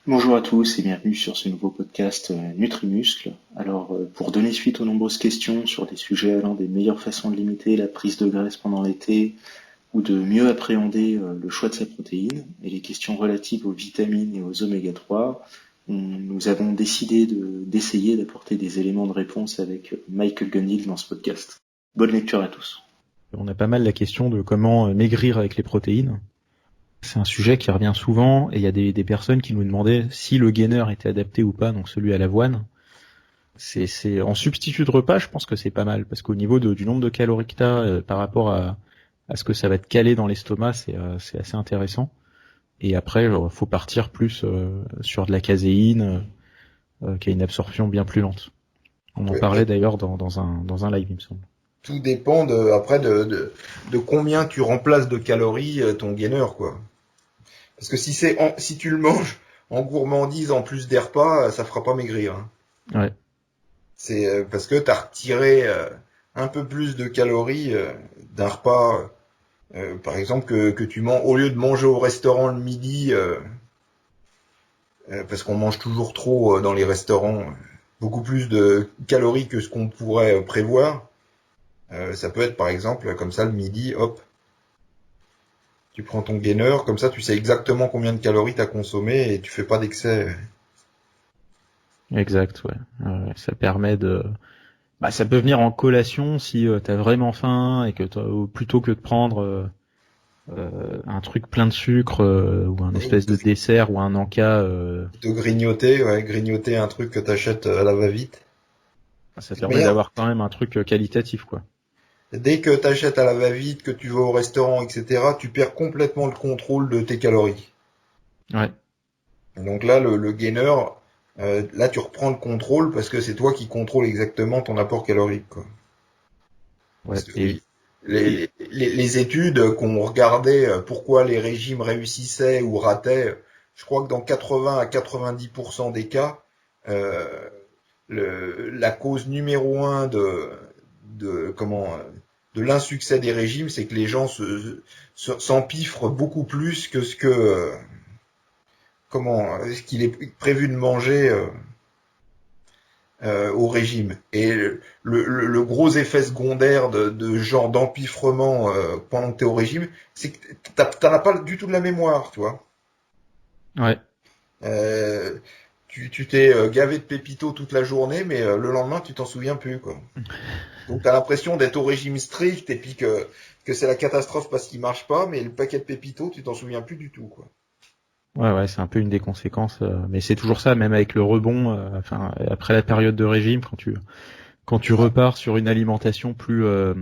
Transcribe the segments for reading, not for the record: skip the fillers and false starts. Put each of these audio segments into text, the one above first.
Bonjour à tous et bienvenue sur ce nouveau podcast Nutrimuscle. Alors, pour donner suite aux nombreuses questions sur des sujets allant des meilleures façons de limiter la prise de graisse pendant l'été ou de mieux appréhender le choix de sa protéine et les questions relatives aux vitamines et aux oméga 3, nous avons décidé d'essayer d'apporter des éléments de réponse avec Michael Gundill dans ce podcast. Bonne lecture à tous. On a pas mal la question de comment maigrir avec les protéines. C'est un sujet qui revient souvent et il y a des personnes qui nous demandaient si le gainer était adapté ou pas, donc celui à l'avoine. C'est en substitut de repas, je pense que c'est pas mal parce qu'au niveau du nombre de calories que t'as par rapport à ce que ça va te caler dans l'estomac, c'est assez intéressant. Et après, faut partir plus sur de la caséine qui a une absorption bien plus lente. On en parlait d'ailleurs dans un live, il me semble. Tout dépend de combien tu remplaces de calories ton gainer, quoi. Parce que si tu le manges en gourmandise en plus des repas, ça fera pas maigrir, hein. Ouais. C'est parce que t'as retiré un peu plus de calories d'un repas, par exemple que tu manges au lieu de manger au restaurant le midi, parce qu'on mange toujours trop dans les restaurants, beaucoup plus de calories que ce qu'on pourrait prévoir. Ça peut être par exemple comme ça le midi, hop, tu prends ton gainer, comme ça tu sais exactement combien de calories t'as consommé et tu fais pas d'excès. Exact, ouais. Ça permet ça peut venir en collation si t'as vraiment faim et que plutôt que de prendre un truc plein de sucre ou un espèce de dessert ou un encas. De grignoter un truc que t'achètes à la va-vite. Ça permet d'avoir quand même un truc qualitatif, quoi. Dès que t'achètes à la va-vite, que tu vas au restaurant, etc., tu perds complètement le contrôle de tes calories. Ouais. Donc là, le gainer, là tu reprends le contrôle parce que c'est toi qui contrôle exactement ton apport calorique, quoi. Ouais. Parce que les études qu'on regardait, pourquoi les régimes réussissaient ou rataient, je crois que dans 80 à 90% des cas, euh, la cause numéro un de l'insuccès des régimes, c'est que les gens s'empiffrent beaucoup plus que ce qu'il est prévu de manger au régime. Et le gros effet secondaire de genre d'empiffrement pendant que t'es au régime, c'est que t'en as pas du tout de la mémoire, tu vois. Ouais. Tu t'es gavé de pépito toute la journée, mais le lendemain tu t'en souviens plus, quoi. Donc t'as l'impression d'être au régime strict et puis que c'est la catastrophe parce qu'il marche pas, mais le paquet de pépito tu t'en souviens plus du tout, quoi. Ouais, c'est un peu une des conséquences, mais c'est toujours ça, même avec le rebond. Après la période de régime, quand tu repars sur une alimentation plus. Ah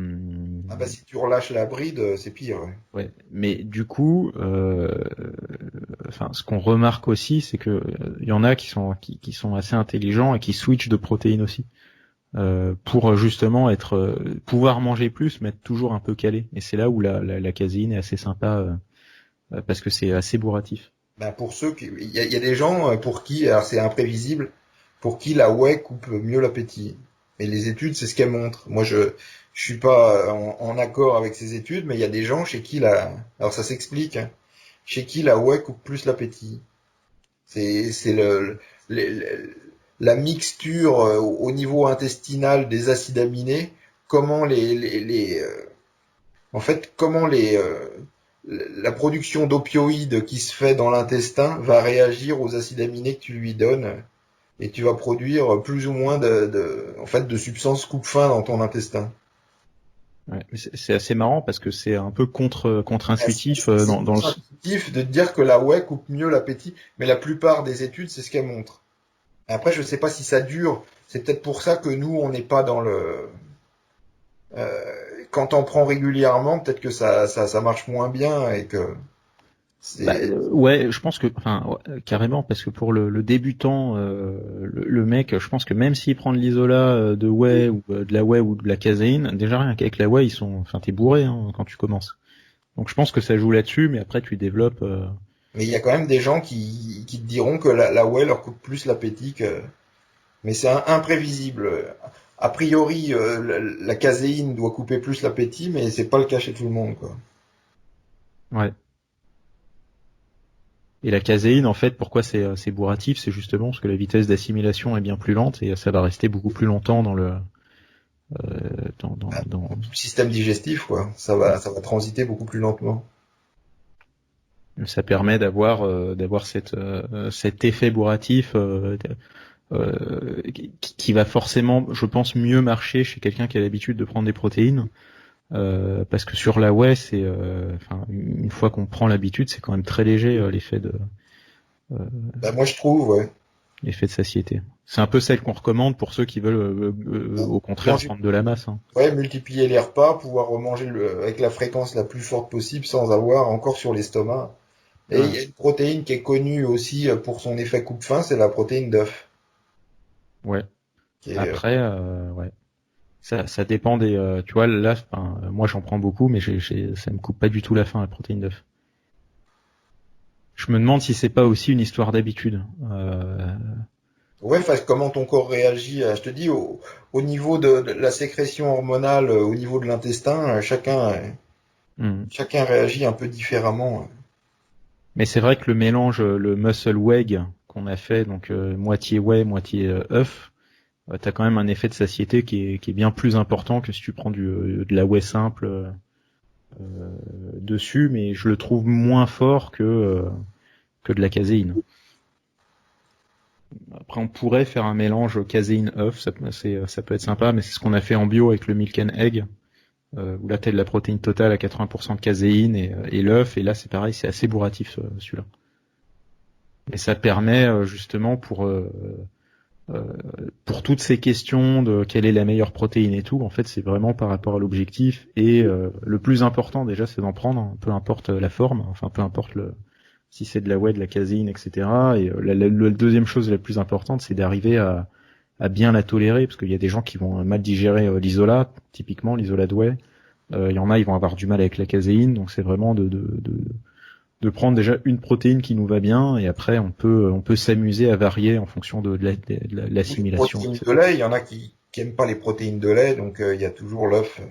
bah si tu relâches la bride, c'est pire. Ouais. Ouais, mais du coup, ce qu'on remarque aussi, c'est que y en a qui sont assez intelligents et qui switchent de protéines aussi pour justement pouvoir manger plus, mais être toujours un peu calé. Et c'est là où la caséine est assez sympa parce que c'est assez bourratif. Bah pour ceux qui, il y a des gens pour qui, alors c'est imprévisible, pour qui la whey coupe mieux l'appétit. Et les études, c'est ce qu'elles montrent. Moi, je suis pas en accord avec ces études, mais il y a des gens chez qui alors ça s'explique, hein, chez qui la whey coupe plus l'appétit. C'est la mixture au niveau intestinal des acides aminés, comment en fait, comment la production d'opioïdes qui se fait dans l'intestin va réagir aux acides aminés que tu lui donnes et tu vas produire plus ou moins en fait, de substances coupe-faim dans ton intestin. Ouais, c'est assez marrant parce que c'est un peu contre-intuitif C'est dans le. contre-intuitif de dire que la whey coupe mieux l'appétit, mais la plupart des études, c'est ce qu'elles montrent. Après, je sais pas si ça dure. C'est peut-être pour ça que nous, on n'est pas dans le. Quand on prend régulièrement, peut-être que ça marche moins bien et que Ouais, je pense que, carrément, parce que pour le débutant, le mec, je pense que même s'il prend de l'isola de whey ou de la whey ou de la caséine, déjà rien qu'avec la whey, t'es bourré hein, quand tu commences. Donc je pense que ça joue là-dessus, mais après tu développes. Mais il y a quand même des gens qui te diront que la whey leur coupe plus l'appétit que. Mais c'est imprévisible. A priori, la caséine doit couper plus l'appétit, mais c'est pas le cas chez tout le monde, quoi. Ouais. Et la caséine, en fait, pourquoi c'est bourratif, c'est justement parce que la vitesse d'assimilation est bien plus lente et ça va rester beaucoup plus longtemps dans le dans Tout le système digestif, quoi. Ça va transiter beaucoup plus lentement. ça permet d'avoir cet effet bourratif qui va forcément, je pense, mieux marcher chez quelqu'un qui a l'habitude de prendre des protéines. Parce que sur la whey, une fois qu'on prend l'habitude, c'est quand même très léger euh, Bah, moi, je trouve, ouais. l'effet de satiété. C'est un peu celle qu'on recommande pour ceux qui veulent au contraire Manger, prendre de la masse. Hein. ouais, multiplier les repas, pouvoir remanger avec la fréquence la plus forte possible sans avoir encore sur l'estomac. Et il Ouais. y a une protéine qui est connue aussi pour son effet coupe-faim, c'est la protéine d'œuf. Ouais. Qui est, Après, ouais. Ça dépend des. Tu vois, là, moi j'en prends beaucoup, mais ça me coupe pas du tout la faim la protéine d'œuf. Je me demande si c'est pas aussi une histoire d'habitude. ouais, enfin, comment ton corps réagit, je te dis, au niveau de la sécrétion hormonale, au niveau de l'intestin, Hmm. chacun réagit un peu différemment. Mais c'est vrai que le mélange, le muscle whey qu'on a fait, donc moitié whey, moitié œuf, t'as quand même un effet de satiété qui est bien plus important que si tu prends de la whey simple dessus, mais je le trouve moins fort que de la caséine. Après, on pourrait faire un mélange caséine-œuf, ça peut être sympa, mais c'est ce qu'on a fait en bio avec le milk and egg, où là t'as de la protéine totale à 80% de caséine et l'œuf, et là c'est pareil, c'est assez bourratif celui-là. Et ça permet justement pour toutes ces questions de quelle est la meilleure protéine et tout, en fait c'est vraiment par rapport à l'objectif, et le plus important déjà c'est d'en prendre, hein, peu importe la forme, enfin peu importe si c'est de la whey, de la caséine, etc. Et la deuxième chose la plus importante, c'est d'arriver à bien la tolérer, parce qu'il y a des gens qui vont mal digérer l'isolat, typiquement l'isolat de whey. Il y en a, ils vont avoir du mal avec la caséine, donc c'est vraiment de prendre déjà une protéine qui nous va bien, et après on peut s'amuser à varier en fonction de Oui, l'assimilation, protéines de etc. lait, il y en a qui aiment pas les protéines de lait, donc il y a toujours l'œuf.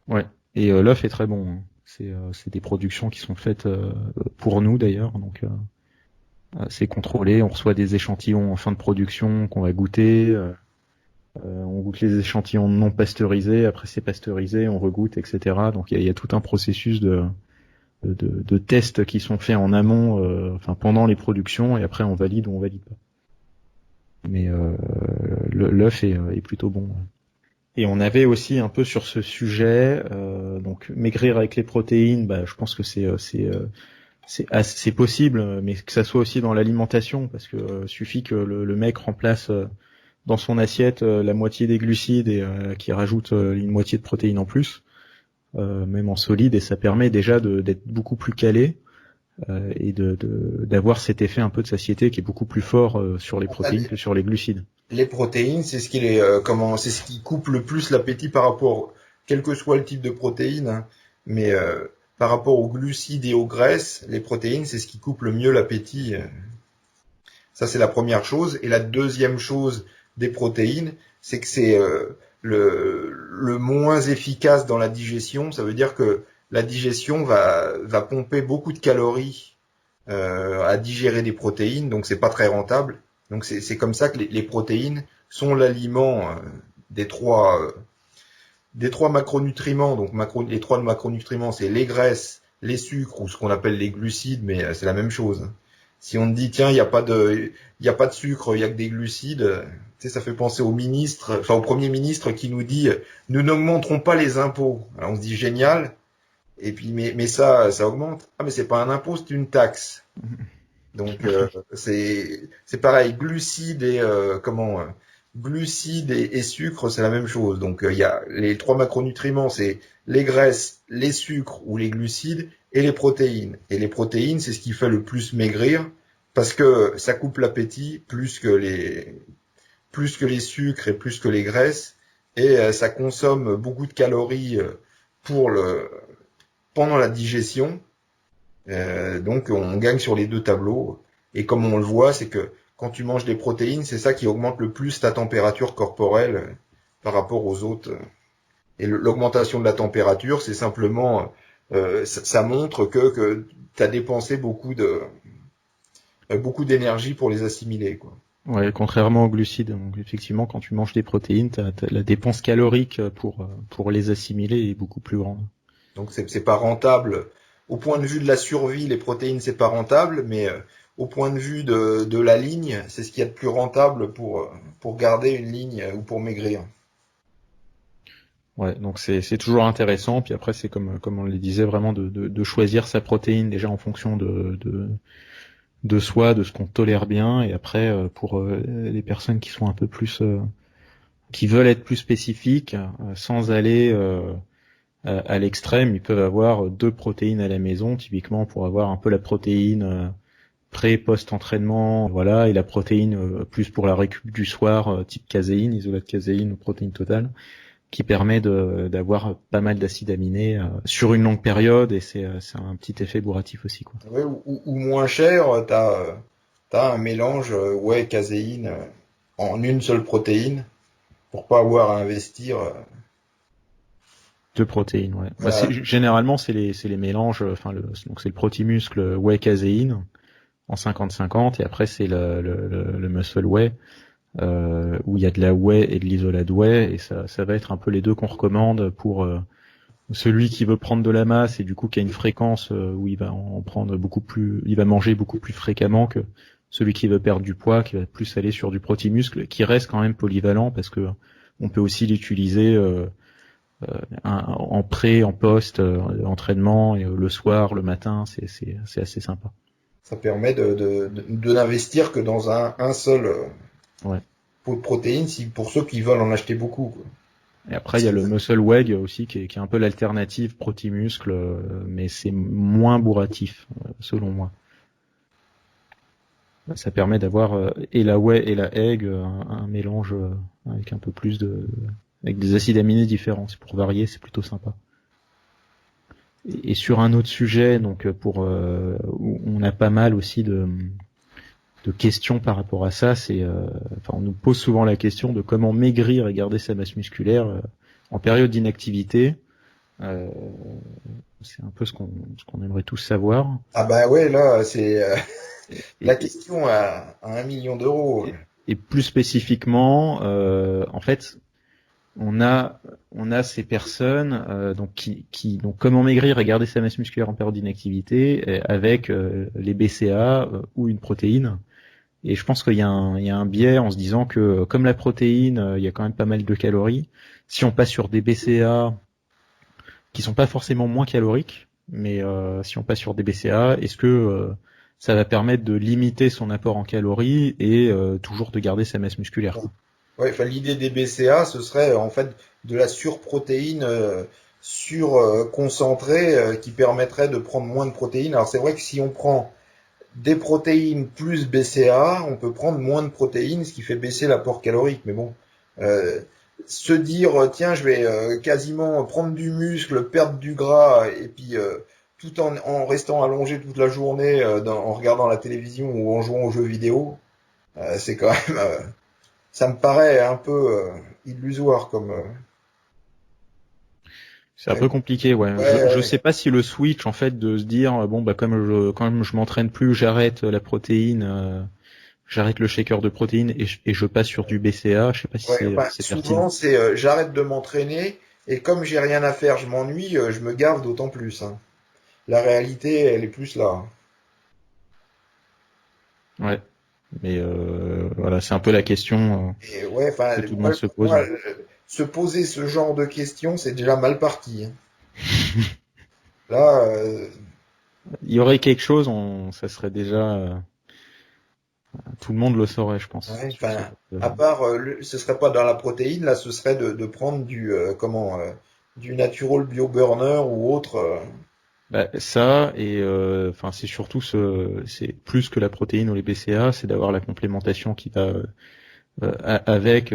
Ouais. Et l'œuf est très bon. Hein. C'est des productions qui sont faites pour nous d'ailleurs, donc c'est contrôlé. On reçoit des échantillons en fin de production qu'on va goûter. On goûte les échantillons non pasteurisés, après c'est pasteurisé, on regoute, etc. Donc il y a tout un processus de tests qui sont faits en amont, enfin pendant les productions, et après on valide ou on valide pas. Mais l'œuf est plutôt bon. Ouais. Et on avait aussi un peu sur ce sujet, donc maigrir avec les protéines, bah, je pense que c'est possible, mais que ça soit aussi dans l'alimentation, parce que suffit que le mec remplace dans son assiette la moitié des glucides et qui rajoute une moitié de protéines en plus, même en solide, et ça permet déjà d'être beaucoup plus calé et d'avoir cet effet un peu de satiété qui est beaucoup plus fort sur les protéines que sur les glucides. Les protéines, c'est ce qui c'est ce qui coupe le plus l'appétit par rapport, quel que soit le type de protéine, hein. Mais par rapport aux glucides et aux graisses, les protéines, c'est ce qui coupe le mieux l'appétit. Ça, c'est la première chose. Et la deuxième chose des protéines, c'est que c'est le moins efficace dans la digestion. Ça veut dire que la digestion va pomper beaucoup de calories à digérer des protéines, donc c'est pas très rentable. Donc c'est comme ça que les protéines sont l'aliment des trois macronutriments. Donc les trois macronutriments, c'est les graisses, les sucres ou ce qu'on appelle les glucides, mais c'est la même chose. Si on te dit tiens, il y a pas de sucre, il y a que des glucides, tu sais, ça fait penser au ministre, enfin au premier ministre qui nous dit nous n'augmenterons pas les impôts. Alors on se dit génial. Et puis mais ça augmente. Ah mais c'est pas un impôt, c'est une taxe. Donc c'est pareil, glucides et glucides et sucre, c'est la même chose. Donc il y a les trois macronutriments, c'est les graisses, les sucres ou les glucides et les protéines. Et les protéines, c'est ce qui fait le plus maigrir parce que ça coupe l'appétit plus que les sucres et plus que les graisses et ça consomme beaucoup de calories pour le pendant la digestion. Donc on gagne sur les deux tableaux. Et comme on le voit, c'est que quand tu manges des protéines, c'est ça qui augmente le plus ta température corporelle par rapport aux autres. Et l'augmentation de la température, c'est simplement ça montre que tu as dépensé beaucoup d'énergie pour les assimiler, quoi. Ouais, contrairement aux glucides. Donc effectivement, quand tu manges des protéines, la dépense calorique pour les assimiler est beaucoup plus grande. Donc c'est pas rentable. Au point de vue de la survie, les protéines, c'est pas rentable, mais au point de vue de la ligne, c'est ce qu'il y a de plus rentable pour garder une ligne ou pour maigrir. Ouais, donc c'est toujours intéressant. Puis après, c'est comme on le disait, vraiment de choisir sa protéine déjà en fonction de soi, de ce qu'on tolère bien. Et après, pour les personnes qui sont un peu plus qui veulent être plus spécifiques, sans aller à l'extrême, ils peuvent avoir 2 protéines à la maison, typiquement pour avoir un peu la protéine pré-post-entraînement, voilà, et la protéine plus pour la récup du soir, type caséine, isolat de caséine ou protéine totale, qui permet d'avoir pas mal d'acides aminés sur une longue période, et c'est un petit effet bourratif aussi, quoi. Ouais, ou moins cher, t'as un mélange whey caséine en une seule protéine pour pas avoir à investir. 2 protéines, ouais. Bah, Voilà. généralement c'est les mélanges, donc c'est le protimuscle whey caséine en 50-50, et après c'est le muscle whey où il y a de la whey et de l'isolat de whey, et ça va être un peu les deux qu'on recommande pour celui qui veut prendre de la masse et du coup qui a une fréquence où il va en prendre beaucoup plus, il va manger beaucoup plus fréquemment que celui qui veut perdre du poids, qui va plus aller sur du protimuscle, qui reste quand même polyvalent parce que on peut aussi l'utiliser en pré, en post entraînement, et le soir, le matin, c'est assez sympa. Ça permet de n'investir que dans un seul Ouais. pot de protéines, pour ceux qui veulent en acheter beaucoup, quoi. Et après, il y a le muscle whey aussi qui est un peu l'alternative protimuscle, mais c'est moins bourratif, selon moi. Ça permet d'avoir et la whey et la egg, un mélange avec un peu plus avec des acides aminés différents. C'est pour varier, c'est plutôt sympa. Et sur un autre sujet, donc où on a pas mal aussi de questions par rapport à ça, on nous pose souvent la question de comment maigrir et garder sa masse musculaire en période d'inactivité. C'est un peu ce qu'on aimerait tous savoir. Ah bah ouais, là c'est la question à 1 million d'euros. Et plus spécifiquement, en fait, on a ces personnes donc comment maigrir et garder sa masse musculaire en période d'inactivité avec les BCA ou une protéine. Et je pense qu'il y a un biais en se disant que comme la protéine, il y a quand même pas mal de calories. Si on passe sur des BCA qui sont pas forcément moins caloriques, mais si on passe sur des BCA, est-ce que ça va permettre de limiter son apport en calories et toujours de garder sa masse musculaire? Ouais, enfin, l'idée des BCA, ce serait en fait de la surprotéine surconcentrée qui permettrait de prendre moins de protéines. Alors c'est vrai que si on prend des protéines plus BCA, on peut prendre moins de protéines, ce qui fait baisser l'apport calorique. Mais bon, se dire tiens, je vais quasiment prendre du muscle, perdre du gras, et puis tout en restant allongé toute la journée en regardant la télévision ou en jouant aux jeux vidéo, c'est quand même ça me paraît un peu illusoire comme. C'est un peu compliqué, ouais. Je sais pas si le switch, en fait, de se dire bon bah comme je m'entraîne plus, j'arrête la protéine, j'arrête le shaker de protéines et je passe sur du BCA. Je sais pas si c'est pertinent. Souvent c'est j'arrête de m'entraîner et comme j'ai rien à faire, je m'ennuie, je me gave d'autant plus, hein. La réalité, elle est plus là. Ouais. Mais voilà, c'est un peu la question Et ouais, enfin, que tout le monde se pose. Se poser ce genre de questions, c'est déjà mal parti, hein. Là, il y aurait quelque chose, ça serait déjà tout le monde le saurait, je pense. ouais, enfin, à part, ce serait pas dans la protéine, là, ce serait de prendre du natural bioburner ou autre. Bah, ça et c'est surtout c'est plus que la protéine ou les BCA, c'est d'avoir la complémentation qui va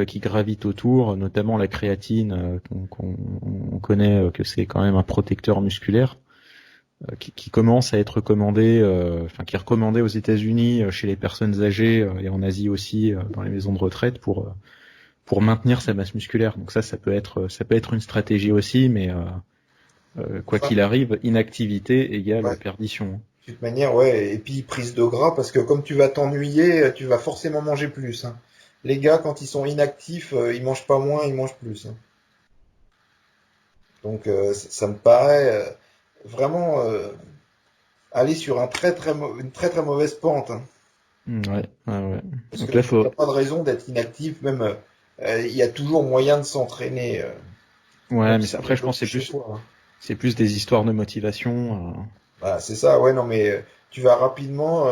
qui gravite autour, notamment la créatine qu'on connaît que c'est quand même un protecteur musculaire qui commence à être recommandé, qui est recommandé aux États-Unis chez les personnes âgées et en Asie aussi dans les maisons de retraite pour maintenir sa masse musculaire. Donc ça peut être une stratégie aussi, mais Quoi Enfin, qu'il arrive, inactivité égale ouais. perdition. De toute manière, ouais. Et puis prise de gras, parce que comme tu vas t'ennuyer, tu vas forcément manger plus, hein. Les gars, quand ils sont inactifs, ils mangent pas moins, ils mangent plus, hein. Donc ça me paraît vraiment aller sur une très très mauvaise pente, hein. Ouais. Parce Donc qu'il là, n'y a pas de raison d'être inactif, même il y a toujours moyen de s'entraîner, même mais si on après, est je pense que bloqué chez soi, hein. c'est plus des histoires de motivation. Voilà, c'est ça, ouais, non, mais tu vas rapidement,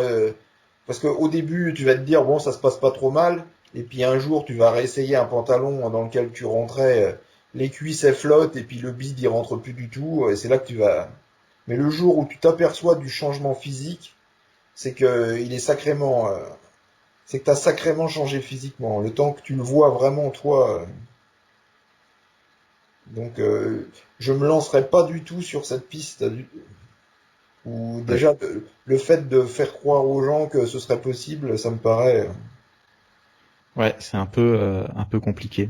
parce qu'au début, tu vas te dire, bon, ça se passe pas trop mal, et puis un jour, tu vas réessayer un pantalon dans lequel tu rentrais, les cuisses elles flottent, et puis le bide il rentre plus du tout, et c'est là que tu vas. Mais le jour où tu t'aperçois du changement physique, c'est que il est sacrément, c'est que t'as sacrément changé physiquement. Le temps que tu le vois vraiment toi, donc je me lancerai pas du tout sur cette piste. Ou Ouais. déjà, le fait de faire croire aux gens que ce serait possible, ça me paraît. Ouais, c'est un peu compliqué.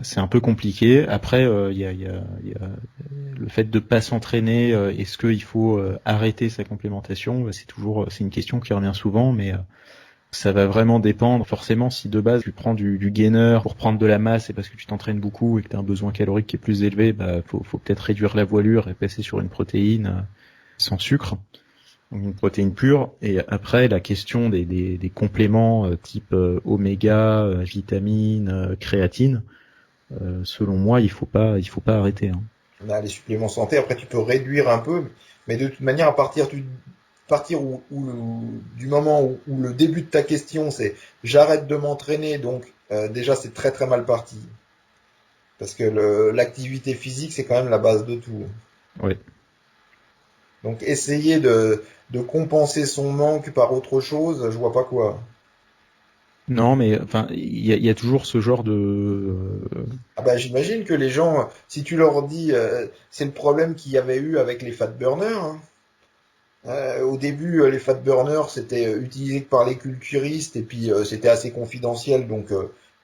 C'est un peu compliqué. Après, il y a le fait de pas s'entraîner. Est-ce qu'il faut arrêter sa complémentation? C'est une question qui revient souvent, mais ça va vraiment dépendre. Forcément, si de base tu prends du gainer pour prendre de la masse et parce que tu t'entraînes beaucoup et que tu as un besoin calorique qui est plus élevé, bah faut peut-être réduire la voilure et passer sur une protéine sans sucre. Donc une protéine pure. Et après, la question des compléments type oméga, vitamines, créatine, selon moi, il faut pas arrêter. Hein. On a les suppléments santé, après tu peux réduire un peu, mais de toute manière, partir du moment où le début de ta question c'est j'arrête de m'entraîner, donc déjà c'est très très mal parti. Parce que l'activité physique c'est quand même la base de tout. Ouais. Donc essayer de compenser son manque par autre chose, je vois pas quoi. Non, mais enfin, il y a toujours ce genre de Ah bah j'imagine que les gens, si tu leur dis, c'est le problème qu'il y avait eu avec les fat burners, hein. Au début, les fat burners c'était utilisé que par les culturistes et puis c'était assez confidentiel, donc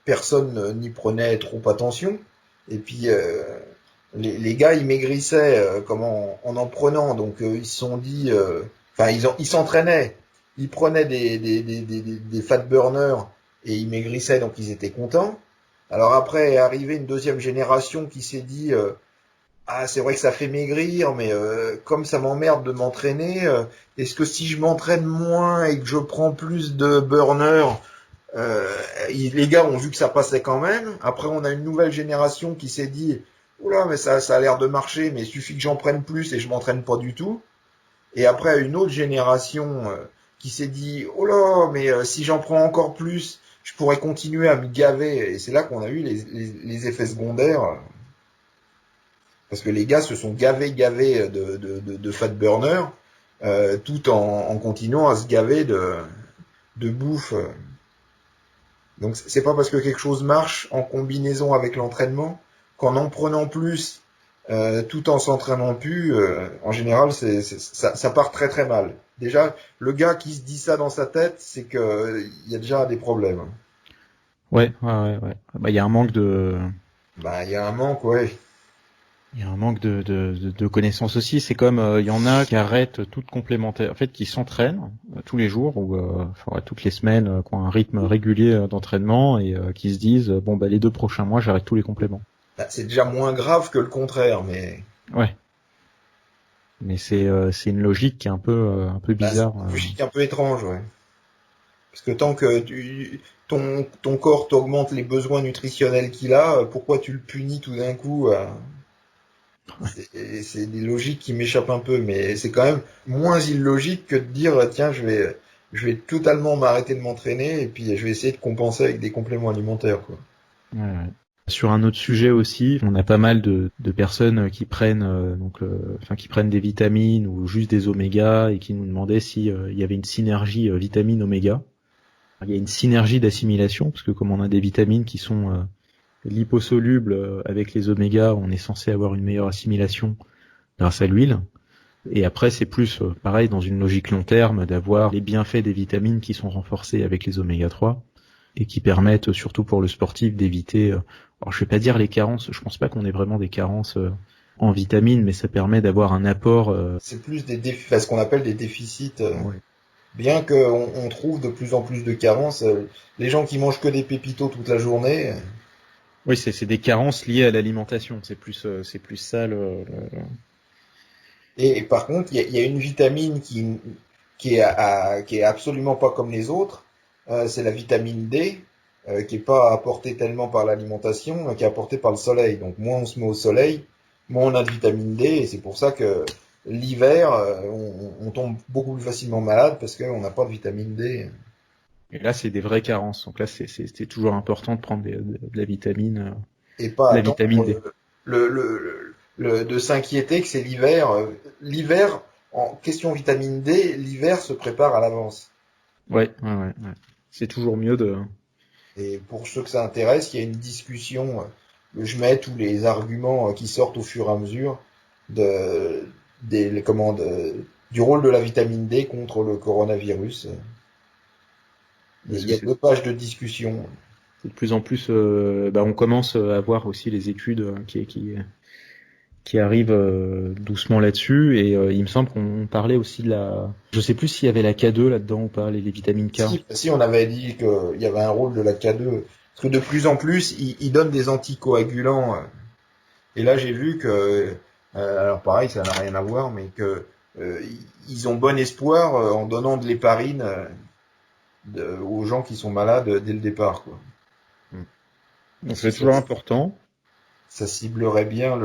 personne n'y prenait trop attention. Et puis les gars ils maigrissaient en en prenant, donc ils se sont dit, enfin ils s'entraînaient, ils prenaient des fat burners et ils maigrissaient, donc ils étaient contents. Alors après est arrivée une deuxième génération qui s'est dit, ah, c'est vrai que ça fait maigrir, mais comme ça m'emmerde de m'entraîner, est-ce que si je m'entraîne moins et que je prends plus de burner, euh, les gars ont vu que ça passait quand même. Après, on a une nouvelle génération qui s'est dit, oula, mais ça a l'air de marcher, mais il suffit que j'en prenne plus et je m'entraîne pas du tout. Et après, une autre génération qui s'est dit, oh là, mais si j'en prends encore plus, je pourrais continuer à me gaver. Et c'est là qu'on a eu les effets secondaires. Parce que les gars se sont gavés de fat burner, tout en continuant à se gaver de bouffe. Donc c'est pas parce que quelque chose marche en combinaison avec l'entraînement qu'en en prenant plus, tout en s'entraînant plus, en général ça part très très mal. Déjà, le gars qui se dit ça dans sa tête, c'est que il y a déjà des problèmes. ouais. Bah, il y a un manque Bah, il y a un manque, ouais. il y a un manque de connaissances aussi. C'est comme il y en a qui arrêtent toute complémentaire, en fait, qui s'entraînent tous les jours ou enfin, ouais, toutes les semaines, qui ont un rythme régulier d'entraînement et qui se disent bon bah les 2 prochains mois j'arrête tous les compléments. Bah, c'est déjà moins grave que le contraire, mais Ouais, mais c'est une logique qui est un peu bah, c'est bizarre. une logique un peu étrange, ouais. Parce que tant que ton corps t'augmente les besoins nutritionnels qu'il a, pourquoi tu le punis tout d'un coup c'est des logiques qui m'échappent un peu, mais c'est quand même moins illogique que de dire tiens, je vais totalement m'arrêter de m'entraîner et puis je vais essayer de compenser avec des compléments alimentaires, quoi. Ouais. Sur un autre sujet aussi, on a pas mal de personnes qui prennent enfin qui prennent des vitamines ou juste des oméga et qui nous demandaient si il y avait une synergie vitamine oméga. Il y a une synergie d'assimilation parce que comme on a des vitamines qui sont liposolubles avec les oméga, on est censé avoir une meilleure assimilation grâce à l'huile. Et après, c'est plus pareil dans une logique long terme d'avoir les bienfaits des vitamines qui sont renforcés avec les oméga 3 et qui permettent surtout pour le sportif d'éviter alors je vais pas dire les carences, je pense pas qu'on ait vraiment des carences en vitamines, mais ça permet d'avoir un apport. C'est plus ce qu'on appelle des déficits. Ouais. Bien qu'on trouve de plus en plus de carences, les gens qui mangent que des pépitos toute la journée. Oui, c'est des carences liées à l'alimentation. C'est plus ça Et par contre, il y a une vitamine qui est absolument pas comme les autres. C'est la vitamine D, qui est pas apportée tellement par l'alimentation, qui est apportée par le soleil. Donc moins on se met au soleil, moins on a de vitamine D. Et c'est pour ça que l'hiver, on tombe beaucoup plus facilement malade parce qu'on n'a pas de vitamine D. Et là, c'est des vraies carences. Donc là, c'est toujours important de prendre de la vitamine, Et pas de la attendre vitamine D. de s'inquiéter que c'est l'hiver. L'hiver, en question vitamine D, l'hiver se prépare à l'avance. Ouais. C'est toujours mieux de. Et pour ceux que ça intéresse, il y a une discussion que je mets tous les arguments qui sortent au fur et à mesure de, du rôle de la vitamine D contre le coronavirus. Il y a 2 pages de discussion. C'est de plus en plus. On commence à voir aussi les études qui arrivent doucement là-dessus. Et il me semble qu'on parlait aussi de la. Je sais plus s'il y avait la K2 là-dedans ou pas, les vitamines K. Si on avait dit qu'il y avait un rôle de la K2, parce que de plus en plus, ils donnent des anticoagulants. Et là, j'ai vu que, alors pareil, ça n'a rien à voir, mais que ils ont bon espoir en donnant de l'héparine aux gens qui sont malades dès le départ, quoi. Donc c'est toujours important. Ça ciblerait bien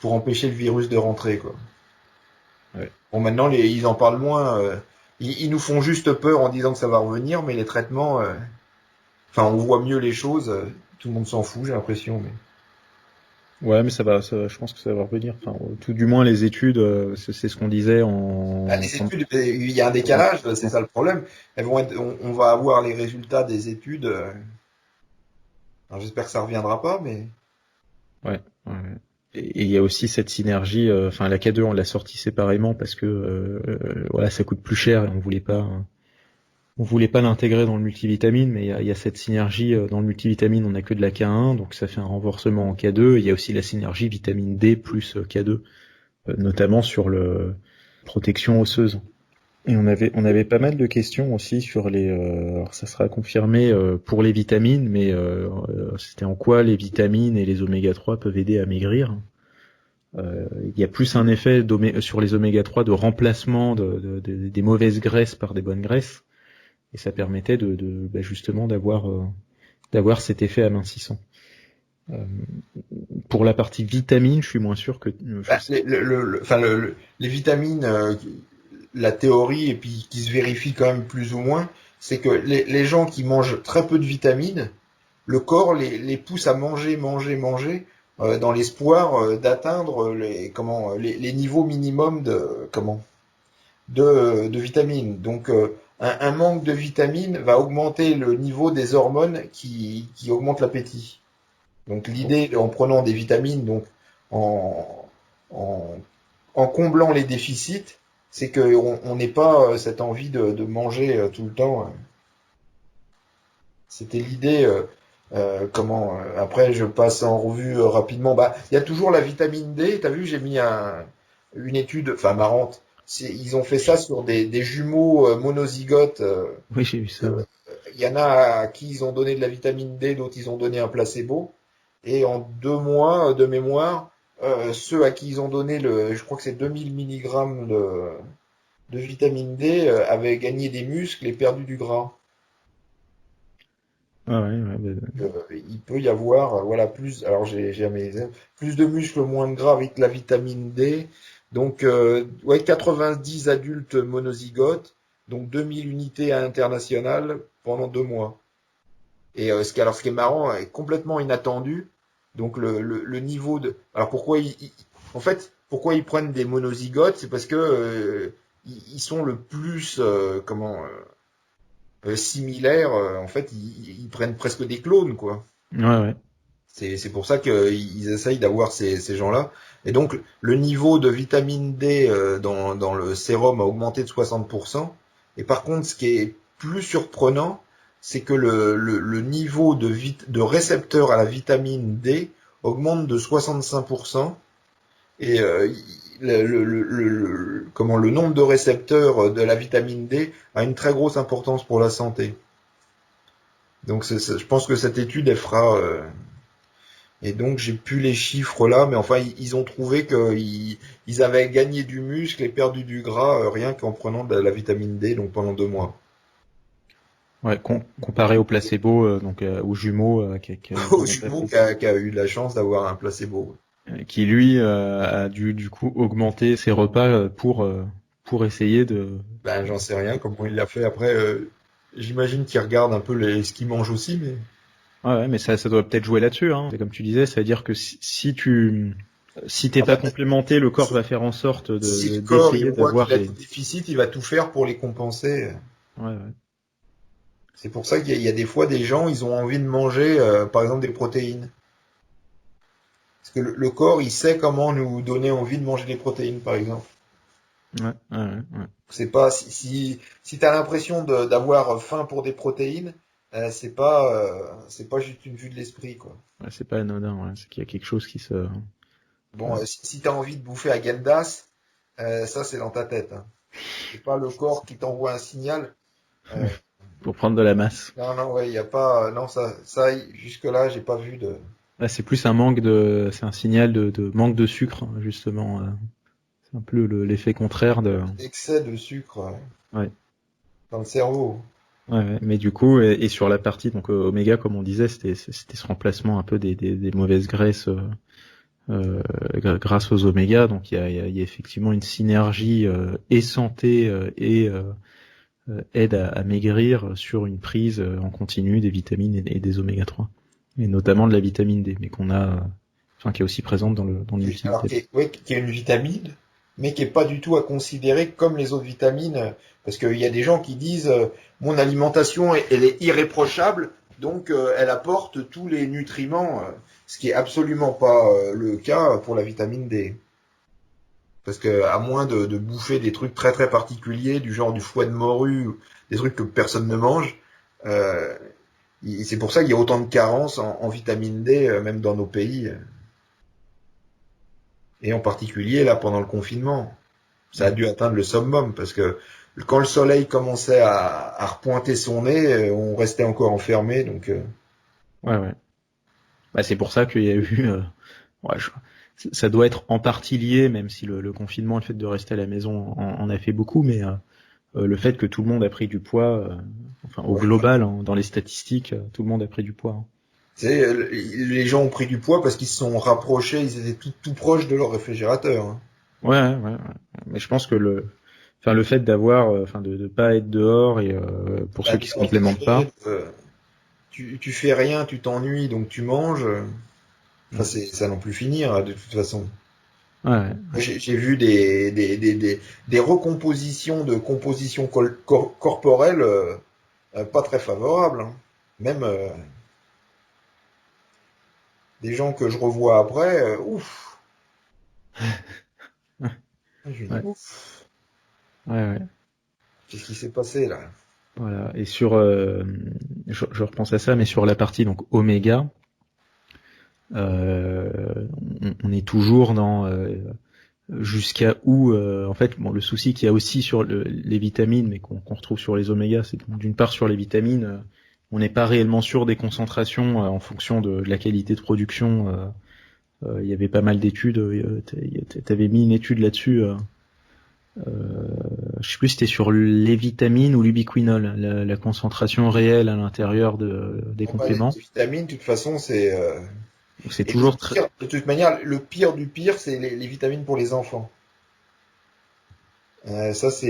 pour empêcher le virus de rentrer, quoi. Ouais. Bon, maintenant, ils en parlent moins. Ils nous font juste peur en disant que ça va revenir, mais les traitements, on voit mieux les choses. Tout le monde s'en fout, j'ai l'impression. Mais... Ouais, mais je pense que ça va revenir. Enfin, tout du moins les études, c'est ce qu'on disait en. Les études, il y a un décalage, c'est ça le problème. On va avoir les résultats des études. Alors j'espère que ça reviendra pas, mais. Ouais. Et il y a aussi cette synergie. La K2, on l'a sortie séparément parce que voilà, ça coûte plus cher et on voulait pas l'intégrer dans le multivitamine, mais il y a cette synergie dans le multivitamine. On n'a que de la K1, donc ça fait un renforcement en K2. Il y a aussi la synergie vitamine D plus K2, notamment sur le protection osseuse. Et on avait pas mal de questions aussi sur les. Alors ça sera confirmé pour les vitamines, mais c'était en quoi les vitamines et les oméga 3 peuvent aider à maigrir. Il y a plus un effet sur les oméga 3 de remplacement des mauvaises graisses par des bonnes graisses, et ça permettait justement d'avoir cet effet amincissant. Pour la partie vitamines, je suis moins sûr que. Les vitamines, la théorie et puis qui se vérifie quand même plus ou moins, c'est que les gens qui mangent très peu de vitamines, le corps les pousse à manger dans l'espoir d'atteindre les niveaux minimums de vitamines. Donc un manque de vitamines va augmenter le niveau des hormones qui augmentent l'appétit. Donc l'idée, en prenant des vitamines, donc en comblant les déficits, c'est qu'on n'ait pas cette envie de manger tout le temps. C'était l'idée. Après, je passe en revue rapidement. Il y a toujours la vitamine D. T'as vu, j'ai mis une étude, marrante. Ils ont fait ça sur des jumeaux monozygotes. Oui, j'ai vu ça. Ouais. Il y en a à qui ils ont donné de la vitamine D, d'autres ils ont donné un placebo. Et en 2 mois de mémoire, ceux à qui ils ont donné je crois que c'est 2000 mg de vitamine D, avaient gagné des muscles et perdu du gras. Il peut y avoir, plus, alors j'ai jamais, plus de muscles, moins de gras avec la vitamine D. Donc, 90 adultes monozygotes, donc 2000 unités internationales pendant 2 mois. Et ce qui est marrant, est complètement inattendu. Donc le niveau de, alors pourquoi pourquoi ils prennent des monozygotes, c'est parce que ils sont le plus similaires. En fait, ils prennent presque des clones, quoi. Ouais. C'est pour ça qu'ils essayent d'avoir ces gens-là. Et donc le niveau de vitamine D dans le sérum a augmenté de 60%. Et par contre, ce qui est plus surprenant, c'est que le niveau de récepteurs à la vitamine D augmente de 65%, Et comment le nombre de récepteurs de la vitamine D a une très grosse importance pour la santé. Donc je pense que cette étude elle fera et donc j'ai plus les chiffres là, mais enfin ils ont trouvé qu'ils avaient gagné du muscle et perdu du gras rien qu'en prenant de la vitamine D donc pendant 2 mois. Ouais, comparé au placebo, donc aux jumeaux, Au jumeau qui a eu de la chance d'avoir un placebo. Qui lui a dû du coup augmenter ses repas pour essayer de. Ben j'en sais rien comment il l'a fait après. J'imagine qu'il regarde un peu ce qu'il mange aussi, mais. Ouais, mais ça doit peut-être jouer là-dessus. Hein. C'est comme tu disais, c'est-à-dire que si t'es pas complémenté, le corps va faire en sorte si le corps d'essayer il voit d'avoir qu'il a des déficits, il va tout faire pour les compenser. Ouais. C'est pour ça qu'il y a des fois des gens, ils ont envie de manger, par exemple, des protéines. Parce que le corps, il sait comment nous donner envie de manger des protéines, par exemple. Ouais. C'est pas si t'as l'impression d'avoir faim pour des protéines, c'est pas juste une vue de l'esprit, quoi. Ouais, c'est pas anodin. Ouais. C'est qu'il y a quelque chose qui se. Bon, si t'as envie de bouffer à Gendas, ça c'est dans ta tête. Hein. C'est pas le corps qui t'envoie un signal. Pour prendre de la masse. Non, ouais, y a pas, non, ça, jusque-là, j'ai pas vu de. Là, c'est plus c'est un signal de manque de sucre, justement. C'est un peu l'effet contraire de. Excès de sucre. Ouais. Dans le cerveau. Ouais, mais du coup, et sur la partie, donc oméga, comme on disait, c'était ce remplacement un peu des mauvaises graisses grâce aux oméga. Donc il y a effectivement une synergie et santé et aide à maigrir sur une prise en continu des vitamines et des oméga 3. Et notamment de la vitamine D, mais qui est aussi présente dans le Alors, multivitamin. qui est une vitamine, mais qui est pas du tout à considérer comme les autres vitamines, parce qu'il y a des gens qui disent mon alimentation elle est irréprochable, donc elle apporte tous les nutriments, ce qui est absolument pas le cas pour la vitamine D. Parce que à moins de bouffer des trucs très très particuliers, du genre du foie de morue, des trucs que personne ne mange, euh, c'est pour ça qu'il y a autant de carences en vitamine D, même dans nos pays. Et en particulier là pendant le confinement. Ça a dû atteindre le summum parce que quand le soleil commençait à repointer son nez, on restait encore enfermé. Donc, Ouais. Bah, c'est pour ça qu'il y a eu. Ça doit être en partie lié, même si le confinement, le fait de rester à la maison en a fait beaucoup, mais le fait que tout le monde a pris du poids, au global, dans les statistiques, tout le monde a pris du poids. Hein. Tu sais, les gens ont pris du poids parce qu'ils se sont rapprochés, ils étaient tout proches de leur réfrigérateur. Hein. Ouais. Mais je pense que le fait d'avoir, de pas être dehors et pour ceux qui se complémentent pas. Tu fais rien, tu t'ennuies, donc tu manges. Enfin, ça n'en plus finir de toute façon. Ouais. J'ai vu des recompositions de composition corporelle pas très favorables. Hein. Même des gens que je revois après, ouf. Je dis, ouf. Ouais. Qu'est-ce qui s'est passé là? Voilà. Et sur, je repense à ça, mais sur la partie donc oméga, on est toujours dans jusqu'à où, en fait, le souci qu'il y a aussi sur les vitamines, mais qu'on retrouve sur les oméga, c'est d'une part sur les vitamines, on n'est pas réellement sûr des concentrations en fonction de la qualité de production. Il y avait pas mal d'études. T'avais mis une étude là-dessus. Je sais plus si c'était sur les vitamines ou l'ubiquinol, la concentration réelle à l'intérieur des compléments. Les vitamines, de toute façon, c'est toujours de toute manière, le pire du pire, c'est les vitamines pour les enfants. Ça, c'est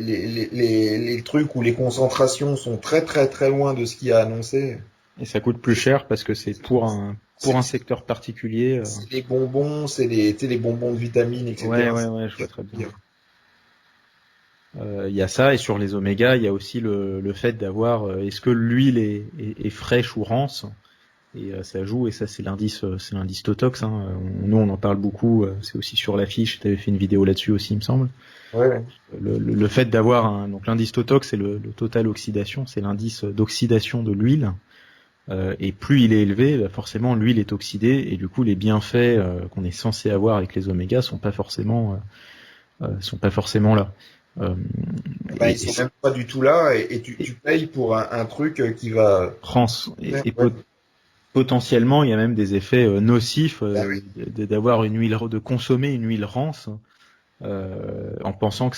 les trucs où les concentrations sont très très très loin de ce qu'il y a annoncé. Et ça coûte plus cher parce que c'est pour un secteur particulier. C'est les bonbons, c'est les bonbons de vitamines, etc. Ouais, je vois très bien. Il y a ça, et sur les oméga, il y a aussi le fait d'avoir est-ce que l'huile est fraîche ou rance, et ça joue, et ça c'est l'indice Totox. Hein. Nous on en parle beaucoup, c'est aussi sur l'affiche. Tu avais fait une vidéo là-dessus aussi, il me semble. Ouais. Le fait d'avoir donc l'indice Totox, c'est le total oxydation, c'est l'indice d'oxydation de l'huile. Et plus il est élevé, bah forcément l'huile est oxydée et du coup les bienfaits qu'on est censé avoir avec les omégas sont pas forcément là. Euh, Ben, ils sont même pas du tout là et tu payes pour un truc qui va. et potentiellement il y a même des effets nocifs Ah oui. d'avoir une huile, de consommer une huile rance en pensant que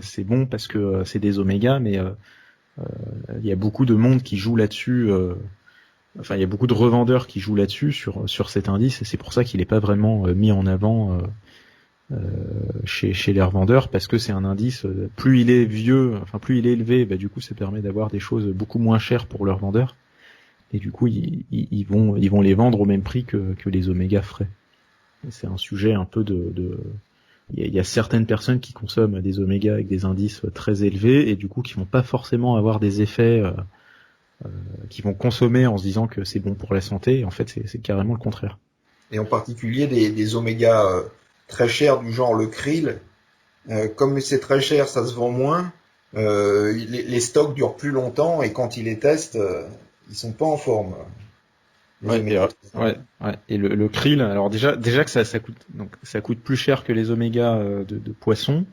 c'est bon parce que c'est des omégas, mais il y a beaucoup de monde qui joue là-dessus. Enfin, il y a beaucoup de revendeurs qui jouent là-dessus sur cet indice, et c'est pour ça qu'il n'est pas vraiment mis en avant chez les revendeurs, parce que c'est un indice. Plus il est vieux, enfin plus il est élevé, bah, du coup, ça permet d'avoir des choses beaucoup moins chères pour leurs vendeurs, et du coup, ils vont les vendre au même prix que les oméga frais. Et c'est un sujet un peu il y a certaines personnes qui consomment des omégas avec des indices très élevés et du coup qui vont pas forcément avoir des effets qui vont consommer en se disant que c'est bon pour la santé, et en fait c'est carrément le contraire. Et en particulier des omégas très chers du genre le krill. Comme c'est très cher, ça se vend moins. Les stocks durent plus longtemps et quand ils les testent, ils sont pas en forme. Les oméga. Et le krill, alors déjà que ça coûte plus cher que les omégas de poisson.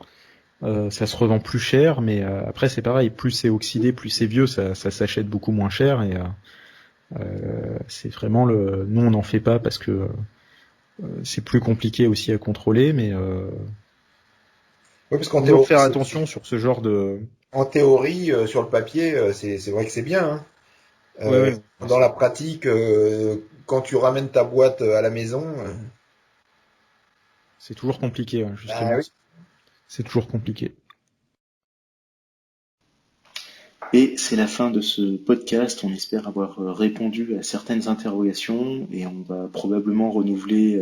Ça se revend plus cher, mais après c'est pareil, plus c'est oxydé, plus c'est vieux, ça s'achète beaucoup moins cher, et c'est vraiment nous on n'en fait pas parce que c'est plus compliqué aussi à contrôler, mais Ouais, parce qu'en toujours théorie, faire attention sur ce genre de. en théorie, sur le papier, c'est vrai que c'est bien. Hein. Euh, Ouais. dans la pratique, quand tu ramènes ta boîte à la maison, C'est toujours compliqué, ouais, ah justement. oui. C'est toujours compliqué. Et c'est la fin de ce podcast. On espère avoir répondu à certaines interrogations et on va probablement renouveler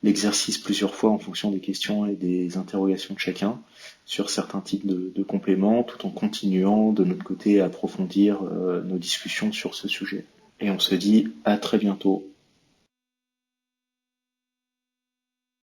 l'exercice plusieurs fois en fonction des questions et des interrogations de chacun sur certains types de compléments, tout en continuant de notre côté à approfondir nos discussions sur ce sujet. Et on se dit à très bientôt.